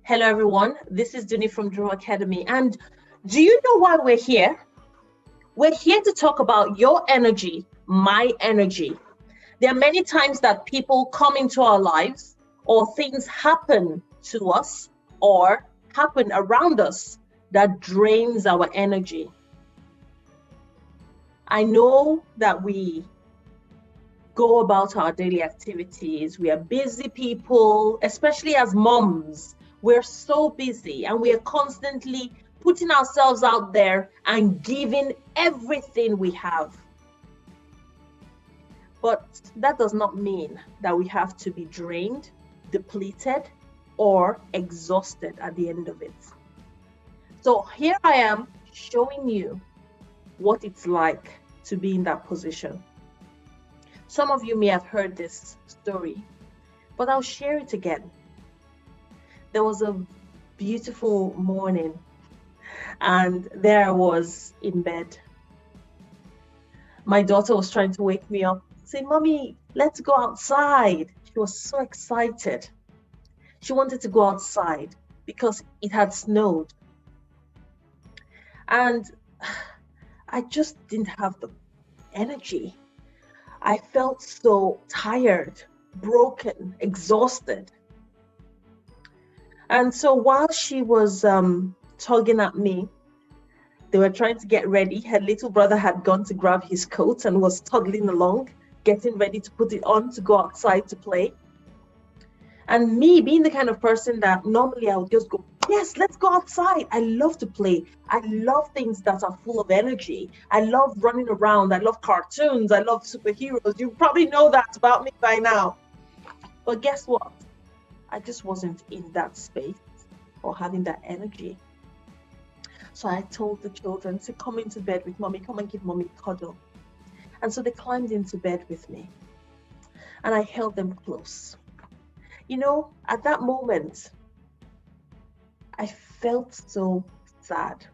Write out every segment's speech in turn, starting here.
Hello, everyone. This is Duni from Drew Academy. And do you know why we're here? We're here to talk about your energy, my energy. There are many times that people come into our lives or things happen to us or happen around us that drains our energy. I know that we go about our daily activities. We are busy people, especially as moms. We're so busy and we are constantly putting ourselves out there and giving everything we have. But that does not mean that we have to be drained, depleted, or exhausted at the end of it. So here I am showing you what it's like to be in that position. Some of you may have heard this story, but I'll share it again. There was a beautiful morning and there I was in bed. My daughter was trying to wake me up, saying, "Mommy, let's go outside." She was so excited. She wanted to go outside because it had snowed. And I just didn't have the energy. I felt so tired, broken, exhausted. And so while she was tugging at me, they were trying to get ready. Her little brother had gone to grab his coat and was toddling along, getting ready to put it on to go outside to play. And me being the kind of person that normally I would just go, "Yes, let's go outside." I love to play. I love things that are full of energy. I love running around. I love cartoons. I love superheroes. You probably know that about me by now. But guess what? I just wasn't in that space or having that energy. So I told the children to come into bed with mommy, come and give mommy a cuddle. And so they climbed into bed with me and I held them close. You know, at that moment, I felt so sad.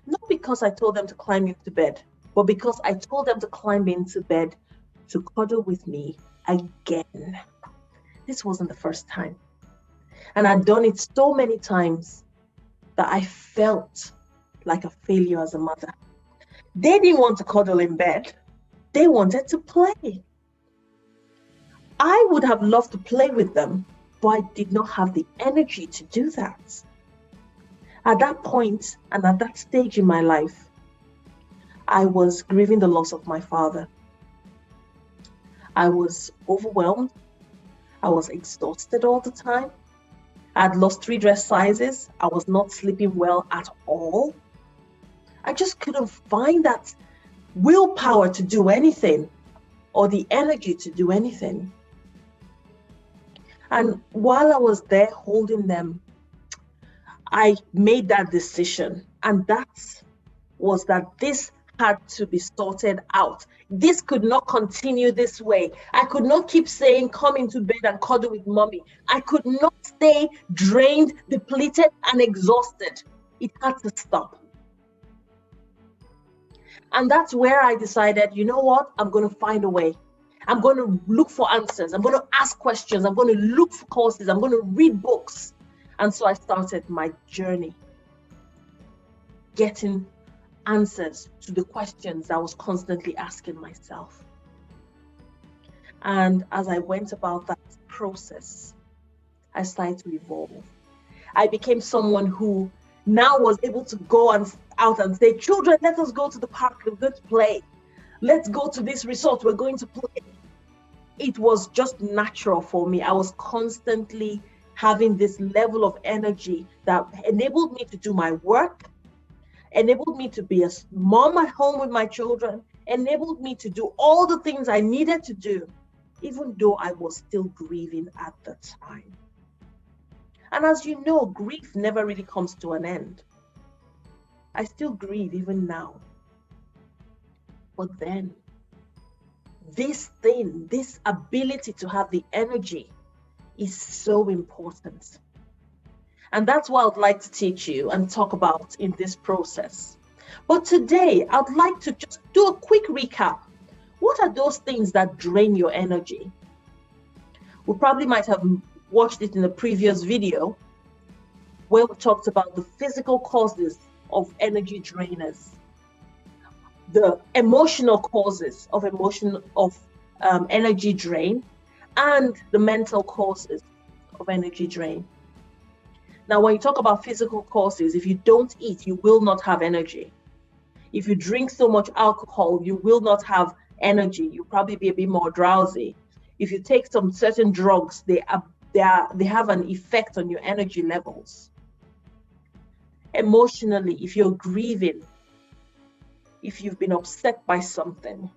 Not because I told them to climb into bed, but because I told them to climb into bed to cuddle with me again. This wasn't the first time. And I'd done it so many times that I felt like a failure as a mother. They didn't want to cuddle in bed. They wanted to play. I would have loved to play with them, but I did not have the energy to do that. At that point and at that stage in my life, I was grieving the loss of my father. I was overwhelmed. I was exhausted all the time. I had lost 3 dress sizes. I was not sleeping well at all. I just couldn't find that willpower to do anything or the energy to do anything. And while I was there holding them, I made that decision. And that was that this had to be sorted out. This could not continue this way. I could not keep saying, "Come into bed and cuddle with mommy." I could not stay drained, depleted, and exhausted. It had to stop. And that's where I decided, you know what? I'm going to find a way. I'm going to look for answers. I'm going to ask questions. I'm going to look for courses. I'm going to read books. And so I started my journey, getting answers to the questions I was constantly asking myself. And as I went about that process, I started to evolve. I became someone who now was able to go out and say, "Children, let us go to the park, we're going to play. Let's go to this resort, we're going to play." It was just natural for me. I was constantly having this level of energy that enabled me to do my work, enabled me to be a mom at home with my children, enabled me to do all the things I needed to do, even though I was still grieving at the time. And as you know, grief never really comes to an end. I still grieve even now. But then, this ability to have the energy is so important. And that's what I'd like to teach you and talk about in this process. But today, I'd like to just do a quick recap. What are those things that drain your energy? We probably might have watched it in a previous video, where we talked about the physical causes of energy drainers, the emotional causes of energy drain, and the mental causes of energy drain. Now, when you talk about physical causes, if you don't eat, you will not have energy. If you drink so much alcohol, you will not have energy. You'll probably be a bit more drowsy. If you take some certain drugs, they have an effect on your energy levels. Emotionally, if you're grieving, if you've been upset by something,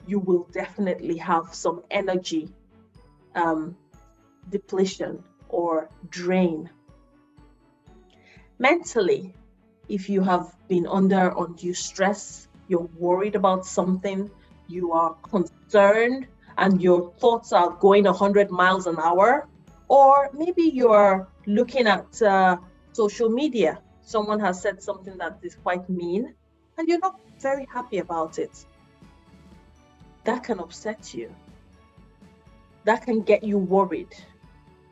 you will definitely have some energy depletion or drain. Mentally, if you have been under undue stress, you're worried about something, you are concerned, and your thoughts are going 100 miles an hour, or maybe you're looking at social media. Someone has said something that is quite mean, and you're not very happy about it. That can upset you. That can get you worried.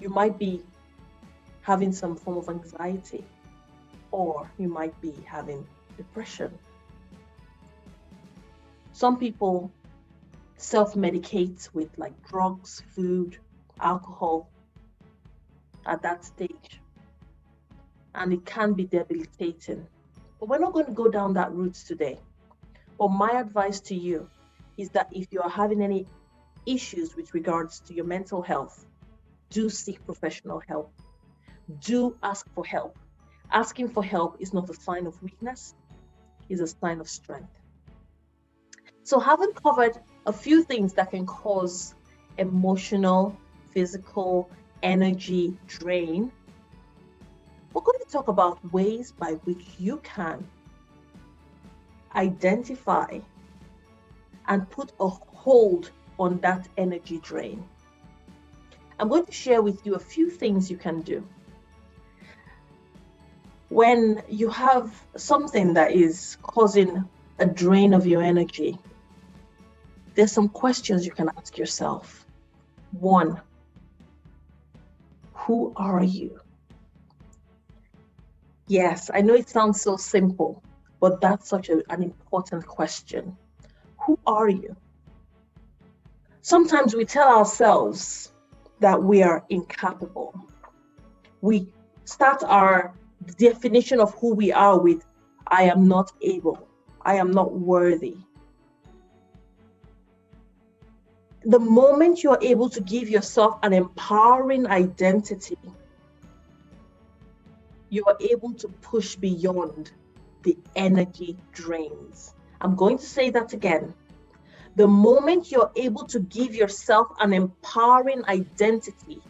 You might be having some form of anxiety, or you might be having depression. Some people self-medicate with like drugs, food, alcohol at that stage, and it can be debilitating. But we're not going to go down that route today. But my advice to you is that if you are having any issues with regards to your mental health, do seek professional help. Do ask for help. Asking for help is not a sign of weakness, it's a sign of strength. So having covered a few things that can cause emotional, physical, energy drain, we're going to talk about ways by which you can identify and put a hold on that energy drain. I'm going to share with you a few things you can do. When you have something that is causing a drain of your energy, there's some questions you can ask yourself. 1, who are you? Yes, I know it sounds so simple, but that's such an important question. Who are you? Sometimes we tell ourselves that we are incapable. We start our definition of who we are with, I am not able, I am not worthy. The moment you're able to give yourself an empowering identity, you are able to push beyond the energy drains. I'm going to say that again. The moment you're able to give yourself an empowering identity,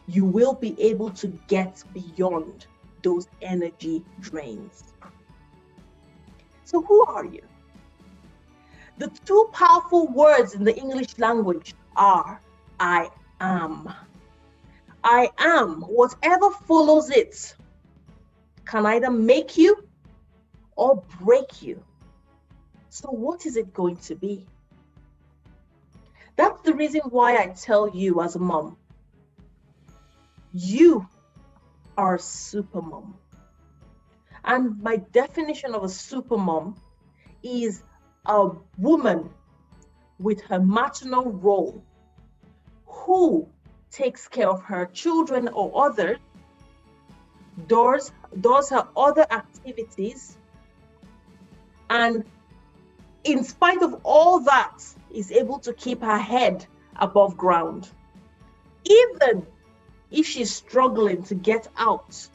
you will be able to get beyond those energy drains. So who are you? The 2 powerful words in the English language are I am. I am, whatever follows it, can either make you or break you. So what is it going to be? That's the reason why I tell you as a mom, you are a super mom. And my definition of a super mom is a woman with her maternal role who takes care of her children or others, does her other activities, and in spite of all that, is able to keep her head above ground, even if she's struggling to get out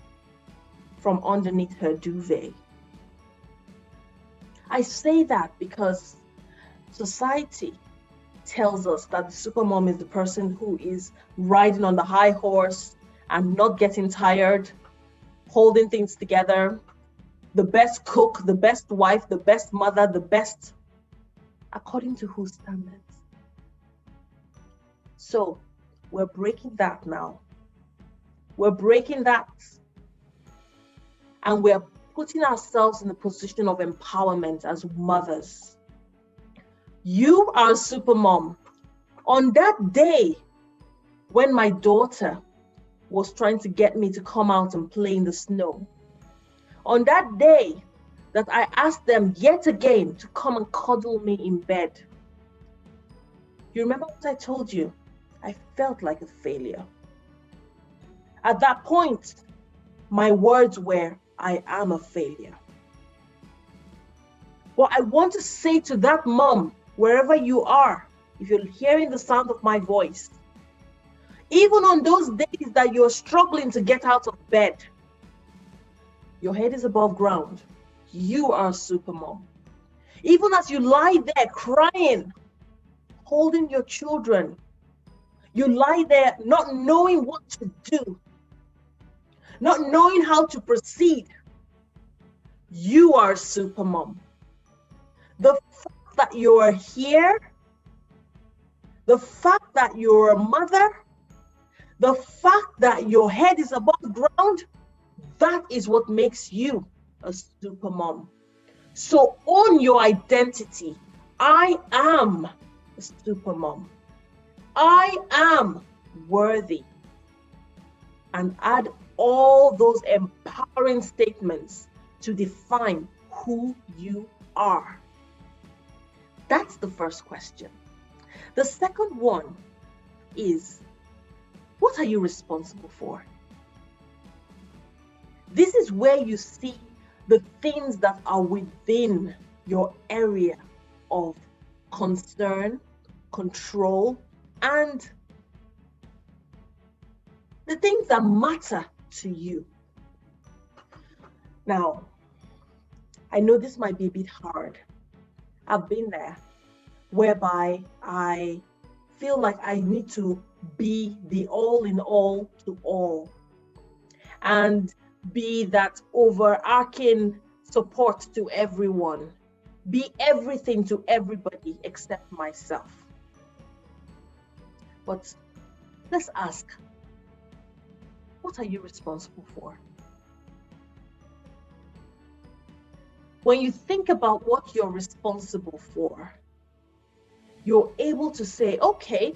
from underneath her duvet. I say that because society tells us that the supermom is the person who is riding on the high horse and not getting tired, holding things together, the best cook, the best wife, the best mother, the best, according to whose standards? So we're breaking that now. We're breaking that. And we're putting ourselves in a position of empowerment as mothers. You are a super mom. On that day when my daughter was trying to get me to come out and play in the snow. On that day that I asked them yet again to come and cuddle me in bed, you remember what I told you? I felt like a failure. At that point, my words were, I am a failure. What I want to say to that mom, wherever you are, if you're hearing the sound of my voice, even on those days that you're struggling to get out of bed, your head is above ground, you are a super mom. Even as you lie there crying, holding your children, you lie there not knowing what to do, not knowing how to proceed, you are a super mom. The fact that you are here, the fact that you're a mother, the fact that your head is above ground, that is what makes you a super mom. So own your identity. I am a super mom. I am worthy. And add all those empowering statements to define who you are. That's the first question. The second one is, what are you responsible for? This is where you see the things that are within your area of concern, control, and the things that matter to you. Now, I know this might be a bit hard. I've been there, whereby I feel like I need to be the all in all to all and be that overarching support to everyone, be everything to everybody except myself. But let's ask, what are you responsible for? When you think about what you're responsible for, you're able to say, okay,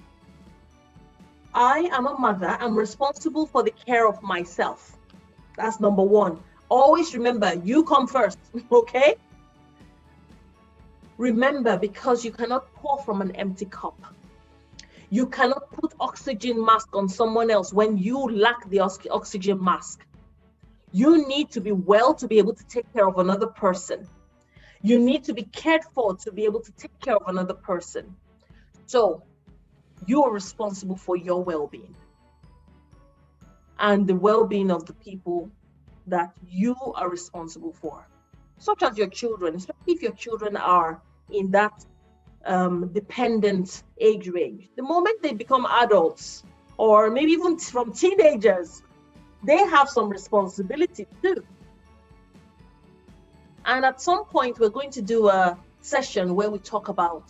I am a mother, I'm responsible for the care of myself. That's number one. Always remember, you come first, okay? Remember, because you cannot pour from an empty cup. You cannot put oxygen mask on someone else when you lack the oxygen mask. You need to be well to be able to take care of another person. You need to be cared for to be able to take care of another person. So you are responsible for your well-being and the well-being of the people that you are responsible for, such as your children, especially if your children are in that dependent age range. The moment they become adults, or maybe even from teenagers, they have some responsibility too. And at some point, we're going to do a session where we talk about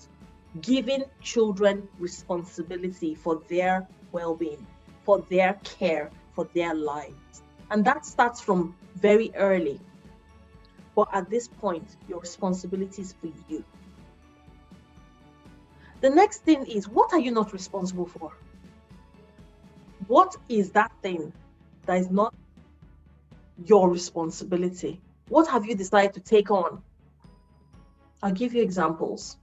giving children responsibility for their well-being, for their care, for their lives. And that starts from very early. But at this point, your responsibility is for you. The next thing is, what are you not responsible for? What is that thing that is not your responsibility? What have you decided to take on? I'll give you examples.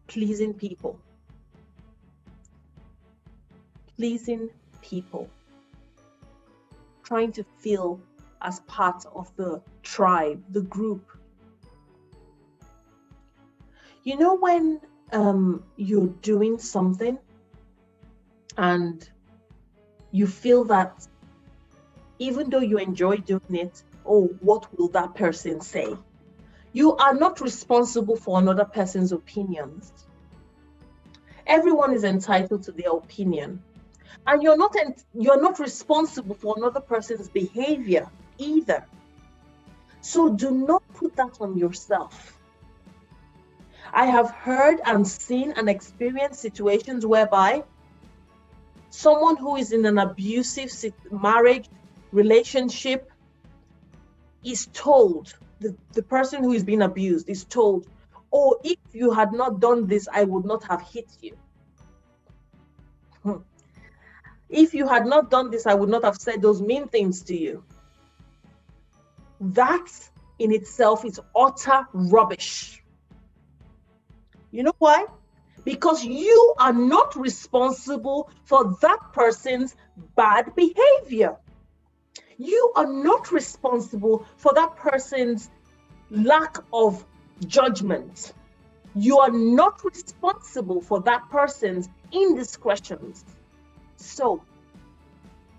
Pleasing people. Pleasing people. Trying to feel as part of the tribe, the group. You know when you're doing something and you feel that even though you enjoy doing it, oh, what will that person say? You are not responsible for another person's opinions. Everyone is entitled to their opinion. And you're not responsible for another person's behavior either. So do not put that on yourself. I have heard and seen and experienced situations whereby someone who is in an abusive marriage, relationship, is told, the person who is being abused is told, oh, if you had not done this, I would not have hit you. If you had not done this, I would not have said those mean things to you. That in itself is utter rubbish. You know why? Because you are not responsible for that person's bad behavior. You are not responsible for that person's lack of judgment. You are not responsible for that person's indiscretions. So,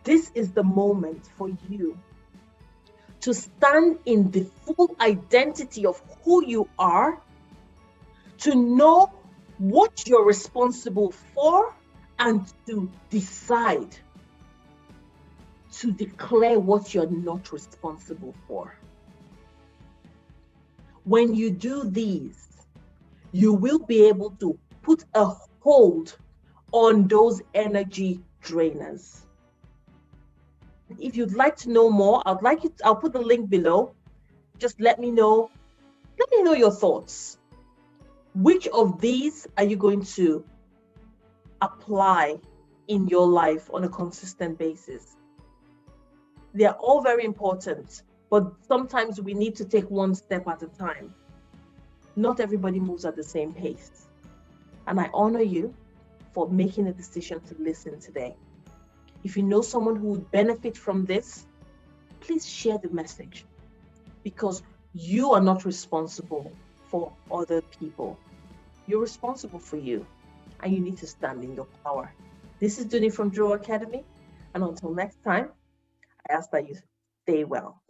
this is the moment for you to stand in the full identity of who you are, to know what you're responsible for, and to decide to declare what you're not responsible for. When you do these, you will be able to put a hold on those energy drainers. If you'd like to know more, I'll put the link below. Just let me know your thoughts. Which of these are you going to apply in your life on a consistent basis? They are all very important, but sometimes we need to take one step at a time. Not everybody moves at the same pace. And I honor you for making a decision to listen today. If you know someone who would benefit from this, please share the message, because you are not responsible for other people. You're responsible for you, and you need to stand in your power. This is Duni from Draw Academy, and until next time, I ask that you stay well.